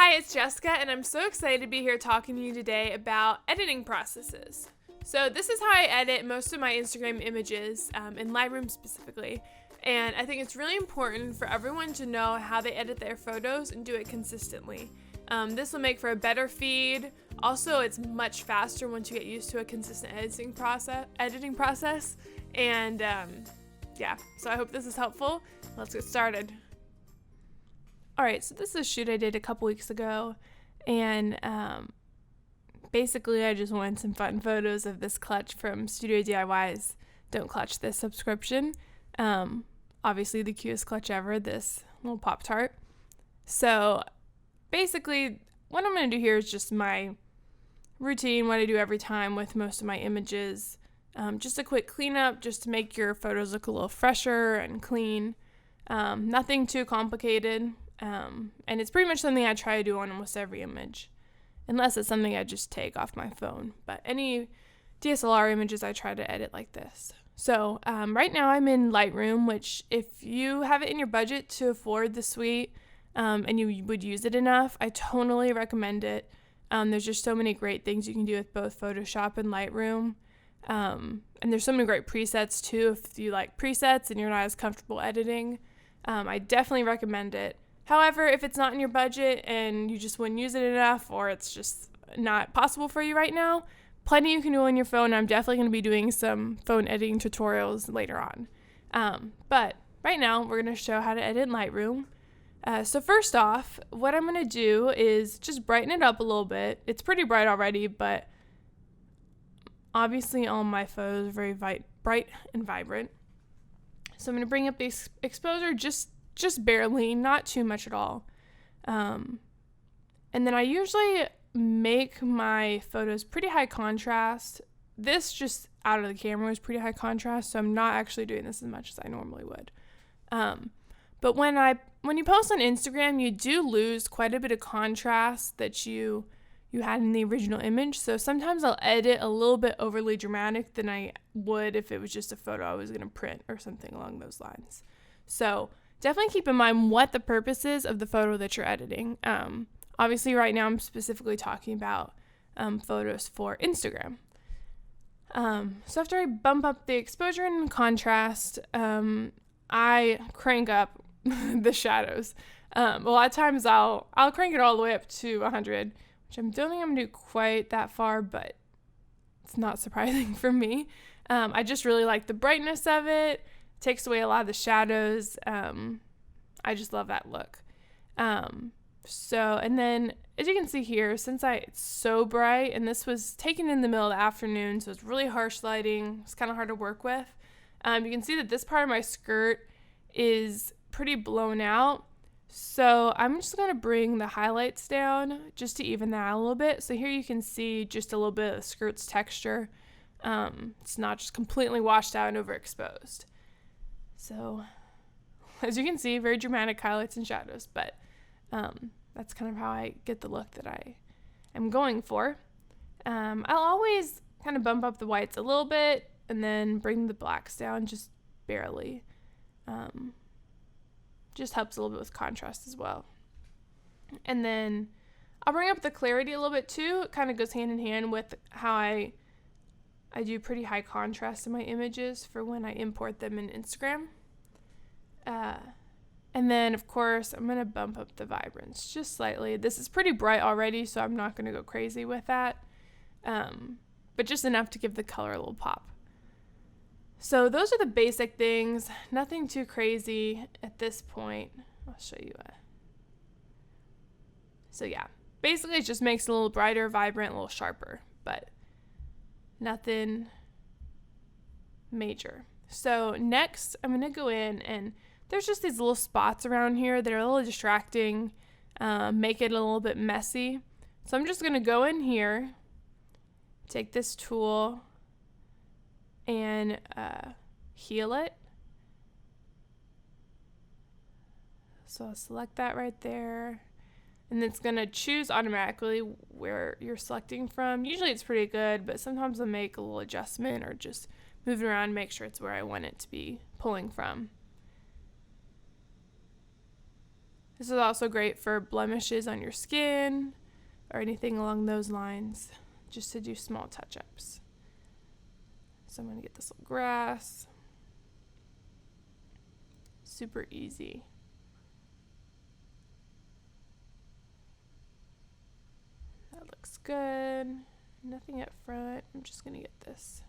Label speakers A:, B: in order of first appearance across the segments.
A: Hi, it's Jessica, and I'm so excited to be here talking to you today about editing processes. So this is how I edit most of my Instagram images, in Lightroom specifically, and I think it's really important for everyone to know how they edit their photos and do it consistently. This will make for a better feed. Also, it's much faster once you get used to a consistent editing process, and so I hope this is helpful. Let's get started. Alright, so this is a shoot I did a couple weeks ago, and basically I just wanted some fun photos of this clutch from Studio DIY's Don't Clutch This subscription. Obviously the cutest clutch ever, this little Pop-Tart. So basically what I'm going to do here is just my routine, what I do every time with most of my images. Just a quick cleanup just to make your photos look a little fresher and clean. Nothing too complicated. And it's pretty much something I try to do on almost every image, unless it's something I just take off my phone. But any DSLR images I try to edit like this. So right now I'm in Lightroom, which if you have it in your budget to afford the suite and you would use it enough, I totally recommend it. There's just so many great things you can do with both Photoshop and Lightroom. And there's so many great presets too if you like presets and you're not as comfortable editing. I definitely recommend it. However, if it's not in your budget and you just wouldn't use it enough, or it's just not possible for you right now, plenty you can do on your phone. I'm definitely going to be doing some phone editing tutorials later on. But right now, we're going to show how to edit in Lightroom. So first off, what I'm going to do is just brighten it up a little bit. It's pretty bright already, but obviously all my photos are very bright and vibrant. So I'm going to bring up the exposure just barely, not too much at all. And then I usually make my photos pretty high contrast. This just out of the camera is pretty high contrast, so I'm not actually doing this as much as I normally would. But when you post on Instagram, you do lose quite a bit of contrast that you had in the original image. So sometimes I'll edit a little bit overly dramatic than I would if it was just a photo I was going to print or something along those lines. So definitely keep in mind what the purpose is of the photo that you're editing. Obviously, right now I'm specifically talking about photos for Instagram. So after I bump up the exposure and contrast, I crank up the shadows. A lot of times I'll crank it all the way up to 100, which I don't think I'm going to do quite that far, but it's not surprising for me. I just really like the brightness of it. Takes away a lot of the shadows. I just love that look. And then as you can see here, since it's so bright, and this was taken in the middle of the afternoon, so it's really harsh lighting. It's kind of hard to work with. You can see that this part of my skirt is pretty blown out. So I'm just going to bring the highlights down just to even that out a little bit. So here you can see just a little bit of the skirt's texture. It's not just completely washed out and overexposed. So, as you can see, very dramatic highlights and shadows, but that's kind of how I get the look that I am going for. I'll always kind of bump up the whites a little bit and then bring the blacks down just barely. Just helps a little bit with contrast as well. And then I'll bring up the clarity a little bit too. It kind of goes hand in hand with how I do pretty high contrast in my images for when I import them in Instagram. And then, of course, I'm going to bump up the vibrance just slightly. This is pretty bright already, so I'm not going to go crazy with that. But just enough to give the color a little pop. So those are the basic things. Nothing too crazy at this point. I'll show you. So yeah, basically it just makes it a little brighter, vibrant, a little sharper, but nothing major. So next I'm going to go in, and there's just these little spots around here that are a little distracting, make it a little bit messy. So I'm just going to go in here, take this tool, and heal it. So I'll select that right there. And it's going to choose automatically where you're selecting from. Usually it's pretty good, but sometimes I'll make a little adjustment or just move it around, make sure it's where I want it to be pulling from. This is also great for blemishes on your skin or anything along those lines, just to do small touch-ups. So I'm going to get this little grass. Super easy. That looks good. Nothing up front. I'm just going to get this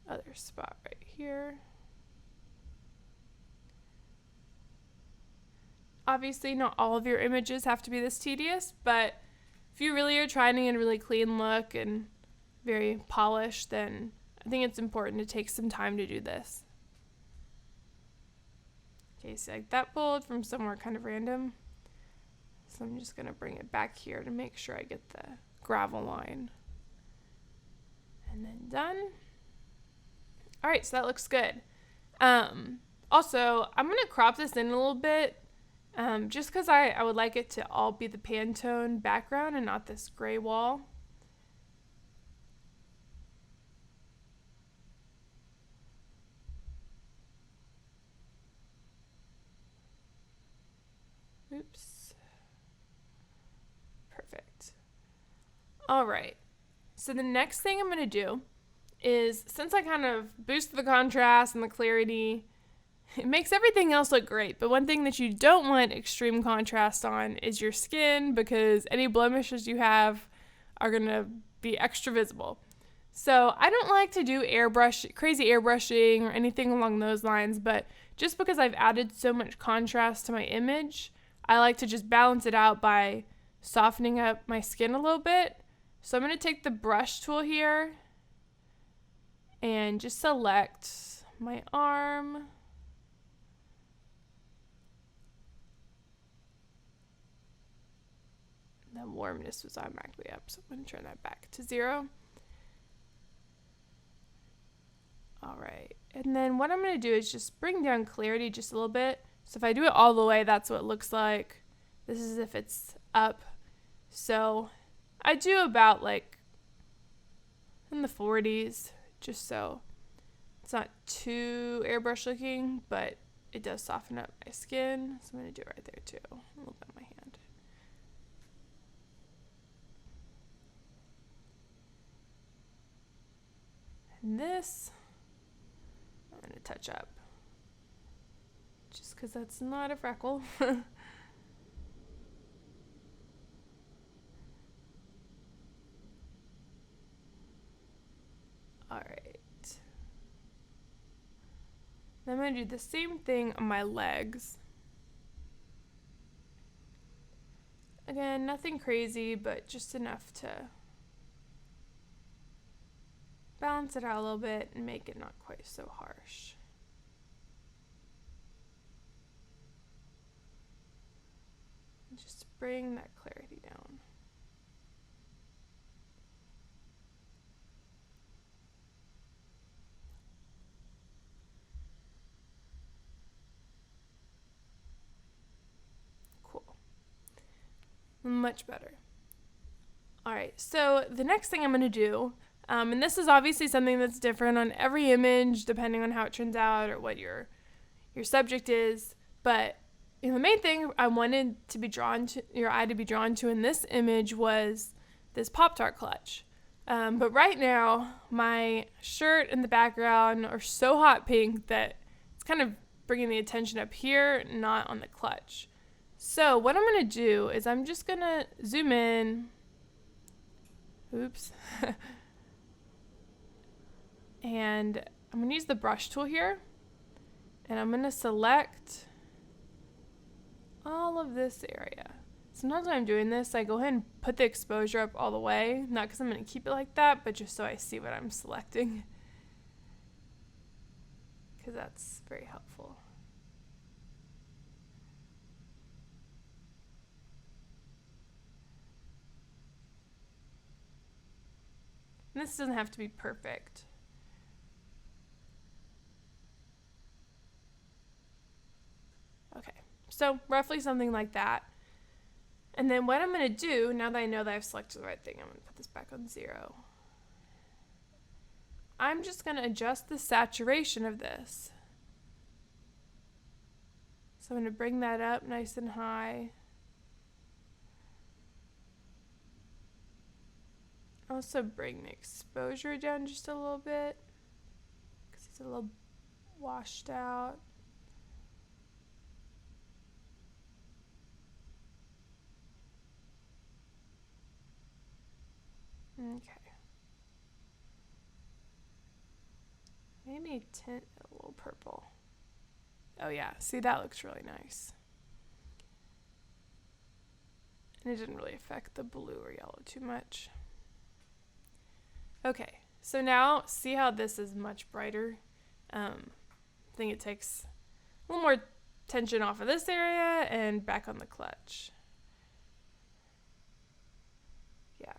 A: other spot right here. Obviously, not all of your images have to be this tedious, but if you really are trying to get a really clean look and very polished, then I think it's important to take some time to do this. Okay, so like that pulled from somewhere kind of random. So I'm just gonna bring it back here to make sure I get the gravel line. And then done. All right, so that looks good. Also, I'm gonna crop this in a little bit, just because I would like it to all be the Pantone background and not this gray wall. Oops. Perfect. All right. So the next thing I'm going to do is, since I kind of boosted the contrast and the clarity, it makes everything else look great. But one thing that you don't want extreme contrast on is your skin, because any blemishes you have are going to be extra visible. So I don't like to do crazy airbrushing or anything along those lines, but just because I've added so much contrast to my image, I like to just balance it out by softening up my skin a little bit. So I'm going to take the brush tool here and just select my arm. The warmness was automatically up, so I'm going to turn that back to 0. All right, and then what I'm going to do is just bring down clarity just a little bit. So if I do it all the way, that's what it looks like. This is if it's up. So I do about like in the 40s, just so it's not too airbrush looking, but it does soften up my skin. So I'm going to do it right there too, a little bit on my hand. And this, I'm going to touch up. Just because that's not a freckle. All right. Then I'm going to do the same thing on my legs. Again, nothing crazy, but just enough to balance it out a little bit and make it not quite so harsh. Just bring that clarity down. Cool. Much better. All right, so the next thing I'm going to do, and this is obviously something that's different on every image depending on how it turns out or what your subject is, but the main thing I wanted to be drawn to, your eye to be drawn to in this image, was this Pop-Tart clutch. But right now, my shirt and the background are so hot pink that it's kind of bringing the attention up here, not on the clutch. So what I'm going to do is I'm just going to zoom in. Oops. And I'm going to use the brush tool here. And I'm going to select all of this area. Sometimes when I'm doing this, I go ahead and put the exposure up all the way. Not because I'm going to keep it like that, but just so I see what I'm selecting. Because that's very helpful. And this doesn't have to be perfect. Okay, so roughly something like that. And then what I'm going to do, now that I know that I've selected the right thing, I'm going to put this back on 0. I'm just going to adjust the saturation of this. So I'm going to bring that up nice and high. Also bring the exposure down just a little bit because it's a little washed out. Okay. Maybe tint it a little purple. Oh yeah, see, that looks really nice. And it didn't really affect the blue or yellow too much. Okay, so now see how this is much brighter? I think it takes a little more tension off of this area and back on the clutch. Yeah.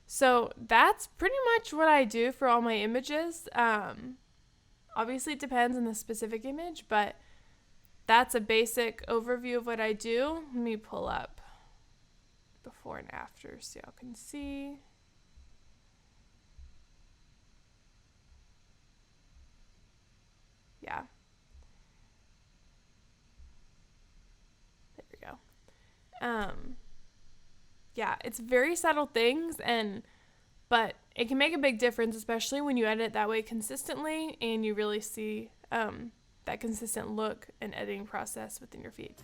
A: So that's pretty much what I do for all my images. Obviously it depends on the specific image, but that's a basic overview of what I do. Let me pull up before and after so y'all can see. Yeah. There we go. Yeah, it's very subtle things, but it can make a big difference, especially when you edit that way consistently and you really see that consistent look and editing process within your feed.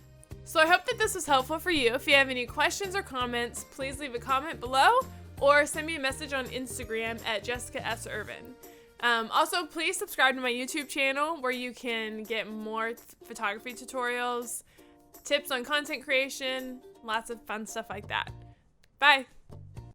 A: So I hope that this was helpful for you. If you have any questions or comments, please leave a comment below or send me a message on Instagram at Jessica S. Irvin. Also, please subscribe to my YouTube channel where you can get more photography tutorials, tips on content creation, lots of fun stuff like that. Bye!